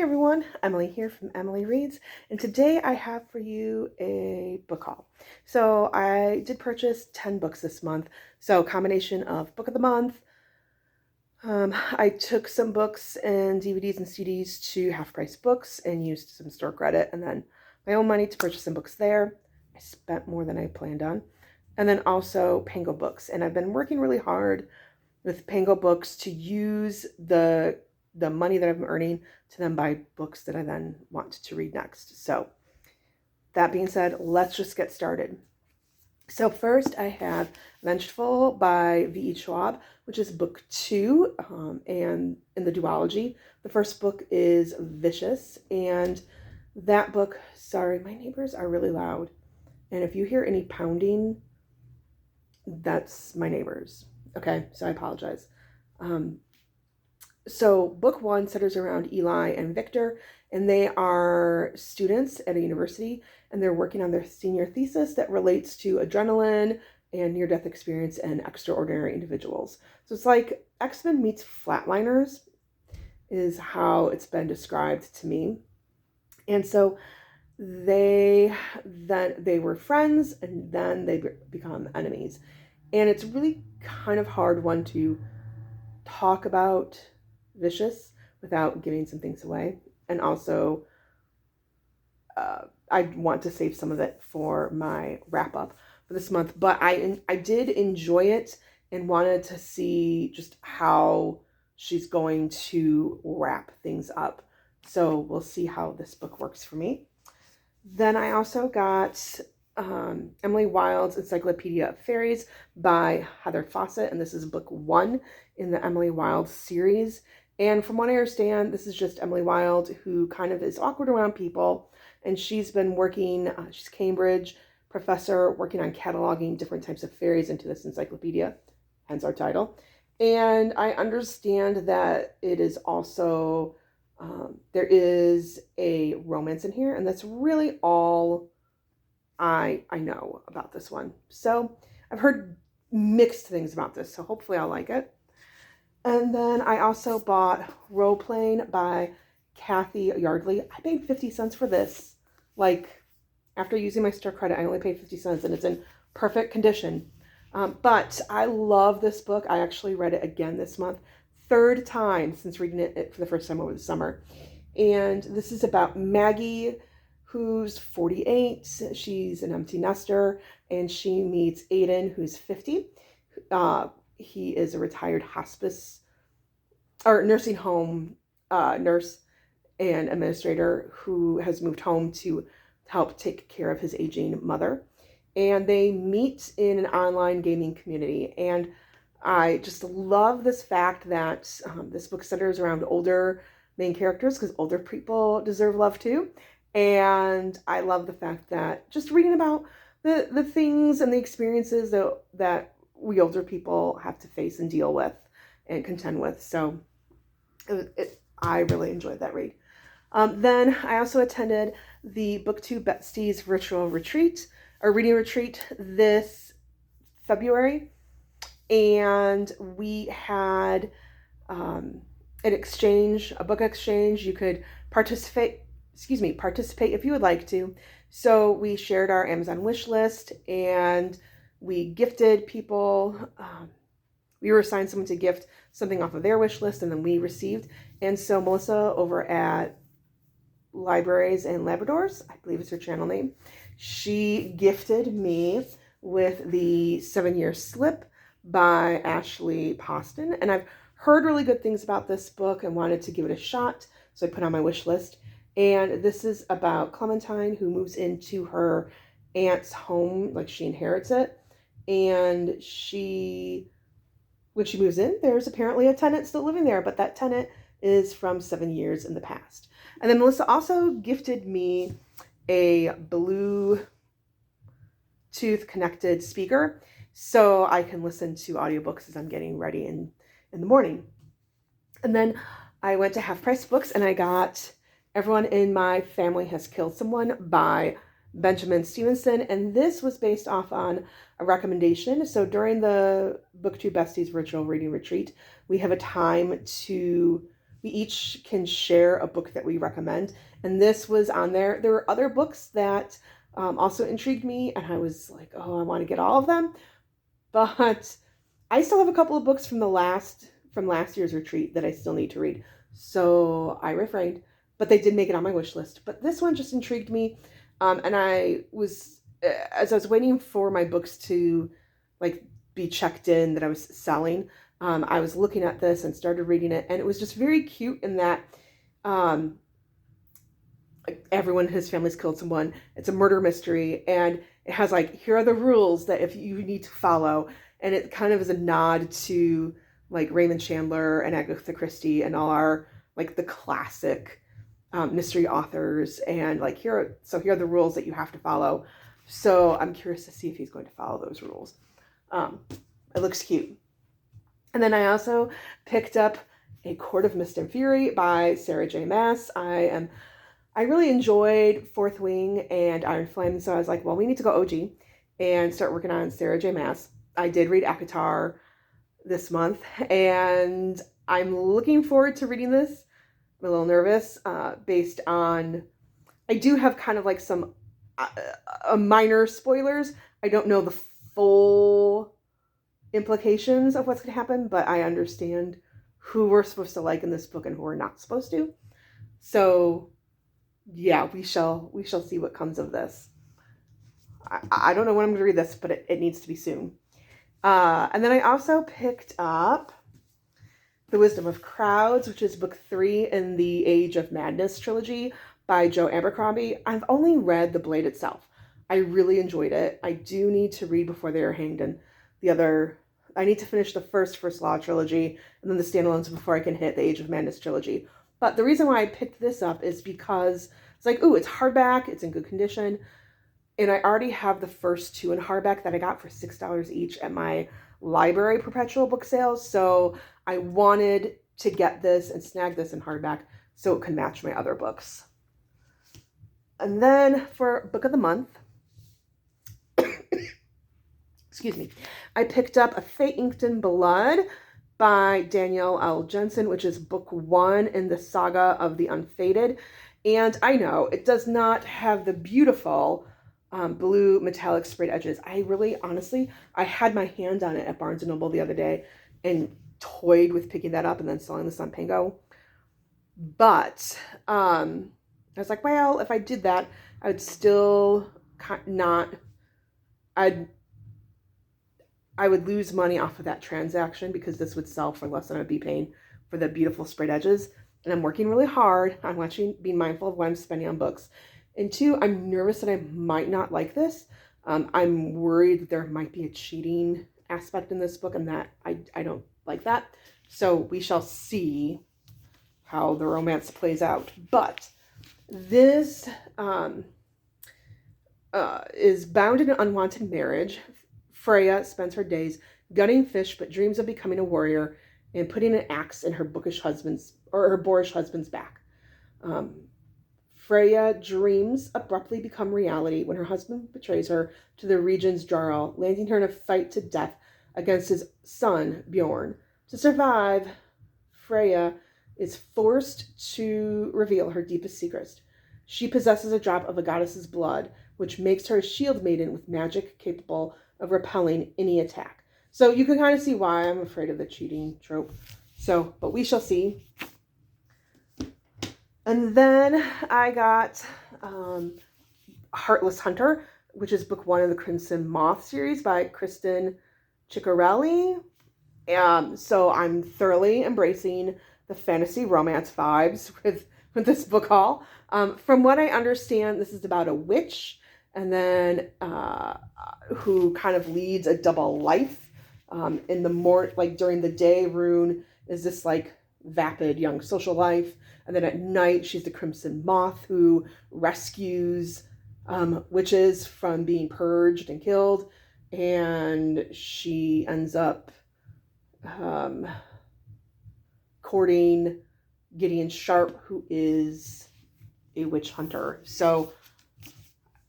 everyone, Emily here from Emily Reads, and today I have for you a book haul. So I did purchase 10 books this month, so a combination of book of the month. I took some books and DVDs and CDs to Half Price Books and used some store credit and then my own money to purchase some books there. I spent more than I planned on. And then also Pango Books, and I've been working really hard with Pango Books to use the money that I'm earning to then buy books that I then want to read next. So that being said, let's just get started. So first I have Vengeful by V.E. Schwab, which is book 2 and in the duology. The first book is Vicious, and that book, sorry, my neighbors are really loud. And if you hear any pounding, that's my neighbors. Okay, so I apologize. So book 1 centers around Eli and Victor, and they are students at a university, and they're working on their senior thesis that relates to adrenaline and near-death experience and extraordinary individuals. So it's like X-Men meets Flatliners is how it's been described to me. And so they were friends, and then they become enemies. And it's really kind of hard one to talk about Vicious without giving some things away. And also, I want to save some of it for my wrap up for this month. But I did enjoy it and wanted to see just how she's going to wrap things up. So we'll see how this book works for me. Then I also got Emily Wilde's Encyclopedia of Fairies by Heather Fawcett, and this is book 1 in the Emily Wilde series. And from what I understand, this is just Emily Wilde, who kind of is awkward around people, and she's been working, she's Cambridge professor, working on cataloging different types of fairies into this encyclopedia, hence our title. And I understand that it is also, there is a romance in here, and that's really all I know about this one. So I've heard mixed things about this, so hopefully I'll like it. And then I also bought Role Playing by Kathy Yardley. I paid 50 cents for this. Like, after using my store credit, I only paid 50 cents, and it's in perfect condition. But I love this book. I actually read it again this month. 3rd time since reading it for the first time over the summer. And this is about Maggie, who's 48. She's an empty nester, and she meets Aiden, who's 50. He is a retired hospice or nursing home nurse and administrator who has moved home to help take care of his aging mother. And they meet in an online gaming community. And I just love this fact that this book centers around older main characters, because older people deserve love too. And I love the fact that just reading about the things and the experiences that we older people have to face and deal with and contend with. So I really enjoyed that read. Then I also attended the Book 2 Besties virtual retreat, or reading retreat, this February. And we had an exchange, a book exchange. You could participate if you would like to. So we shared our Amazon wish list, and we gifted people. We were assigned someone to gift something off of their wish list, and then we received. And so Melissa over at Libraries and Labradors, I believe it's her channel name, she gifted me with the 7-Year Slip by Ashley Poston. And I've heard really good things about this book and wanted to give it a shot, so I put it on my wish list. And this is about Clementine, who moves into her aunt's home, like she inherits it. And when she moves in, there's apparently a tenant still living there, but that tenant is from 7 years in the past. And then Melissa also gifted me a Bluetooth connected speaker, so I can listen to audiobooks as I'm getting ready in the morning. And then I went to Half Price Books, and I got Everyone in My Family Has Killed Someone by Benjamin Stevenson, and this was based off on a recommendation. So during the Book 2 Besties virtual reading retreat, we have a time to we each can share a book that we recommend. And this was on there. There were other books that also intrigued me, and I was like, oh, I want to get all of them. But I still have a couple of books from last year's retreat that I still need to read. So I refrained, but they did make it on my wish list. But this one just intrigued me. And as I was waiting for my books to like be checked in that I was selling, I was looking at this and started reading it, and it was just very cute in that like everyone in his family's killed someone. It's a murder mystery, and it has like, here are the rules that if you need to follow, and it kind of is a nod to like Raymond Chandler and Agatha Christie and all our like the classic mystery authors, and like here are the rules that you have to follow. So I'm curious to see if he's going to follow those rules. It looks cute. And then I also picked up A Court of Mist and Fury by Sarah J. Maas. I really enjoyed Fourth Wing and Iron Flame, so I was like, well, we need to go OG and start working on Sarah J. Maas. I did read ACOTAR this month, and I'm looking forward to reading this. I'm a little nervous based on, I do have kind of like some minor spoilers. I don't know the full implications of what's going to happen, but I understand who we're supposed to like in this book and who we're not supposed to. So yeah, we shall see what comes of this. I don't know when I'm going to read this, but it needs to be soon. And then I also picked up The Wisdom of Crowds, which is book 3 in the Age of Madness trilogy by Joe Abercrombie. I've only read The Blade itself. I really enjoyed it. I do need to read Before They Are Hanged and I need to finish the First Law trilogy and then the standalones before I can hit the Age of Madness trilogy. But the reason why I picked this up is because it's like, ooh, it's hardback, it's in good condition, and I already have the first 2 in hardback that I got for $6 each at my library perpetual book sales. So I wanted to get this and snag this in hardback so it can match my other books. And then for book of the month, excuse me, I picked up A Fate Inked in Blood by Danielle L. Jensen, which is book 1 in the saga of the Unfated. And I know it does not have the beautiful blue metallic sprayed edges. I had my hand on it at Barnes & Noble the other day and toyed with picking that up and then selling this on Pango. But I was like, well, if I did that, I'd still I would lose money off of that transaction because this would sell for less than I'd be paying for the beautiful sprayed edges. And I'm working really hard on being mindful of what I'm spending on books. And 2, I'm nervous that I might not like this. I'm worried that there might be a cheating aspect in this book and that I don't like that. So we shall see how the romance plays out. But this is bound in an unwanted marriage. Freya spends her days gunning fish but dreams of becoming a warrior and putting an axe in her boorish husband's back. Freya dreams abruptly become reality when her husband betrays her to the region's Jarl, landing her in a fight to death against his son, Bjorn. To survive, Freya is forced to reveal her deepest secrets. She possesses a drop of a goddess's blood, which makes her a shield maiden with magic capable of repelling any attack. So you can kind of see why I'm afraid of the cheating trope. But we shall see. And then I got Heartless Hunter, which is book 1 of the Crimson Moth series by Kristen Ciccarelli. So I'm thoroughly embracing the fantasy romance vibes with this book haul. From what I understand, this is about a witch and then who kind of leads a double life. In the during the day, Rune is this like vapid young social life, and then at night she's the Crimson Moth who rescues witches from being purged and killed, and she ends up courting Gideon Sharp, who is a witch hunter. So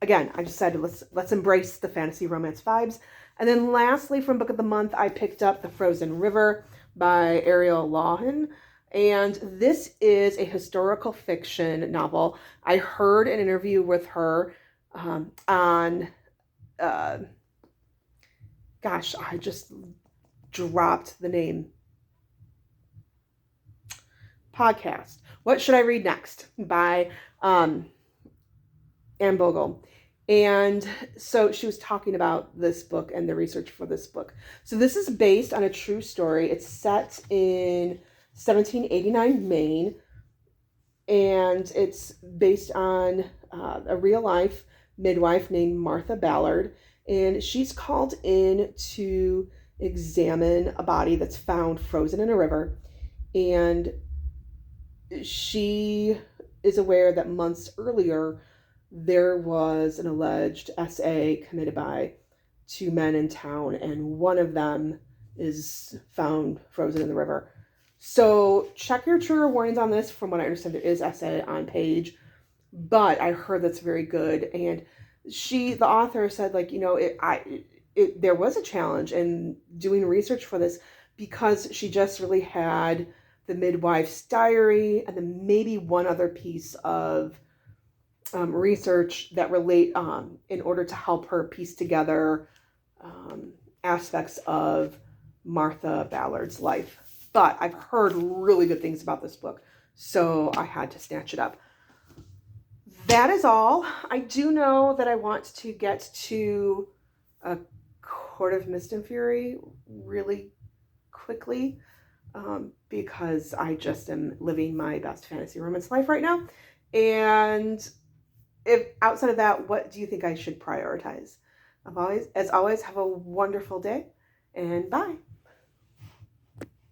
again, I decided let's embrace the fantasy romance vibes. And then lastly, from book of the month, I picked up The Frozen River by Ariel Lawhon. And this is a historical fiction novel. I heard an interview with her on, uh, gosh, I just dropped the name, podcast. What Should I Read Next by Anne Bogle. And so she was talking about this book and the research for this book. So this is based on a true story. It's set in 1789 Maine, and it's based on a real life midwife named Martha Ballard. And she's called in to examine a body that's found frozen in a river. And she is aware that months earlier, there was an alleged SA committed by two men in town, and one of them is found frozen in the river. So check your trigger warnings on this. From what I understand, there is SA on page, but I heard that's very good. And the author said, like, there was a challenge in doing research for this because she just really had the midwife's diary and then maybe one other piece of research that relate in order to help her piece together aspects of Martha Ballard's life. But I've heard really good things about this book, so I had to snatch it up. That is all. I do know that I want to get to A Court of Mist and Fury really quickly because I just am living my best fantasy romance life right now. And if outside of that, what do you think I should prioritize? As always, have a wonderful day, and bye.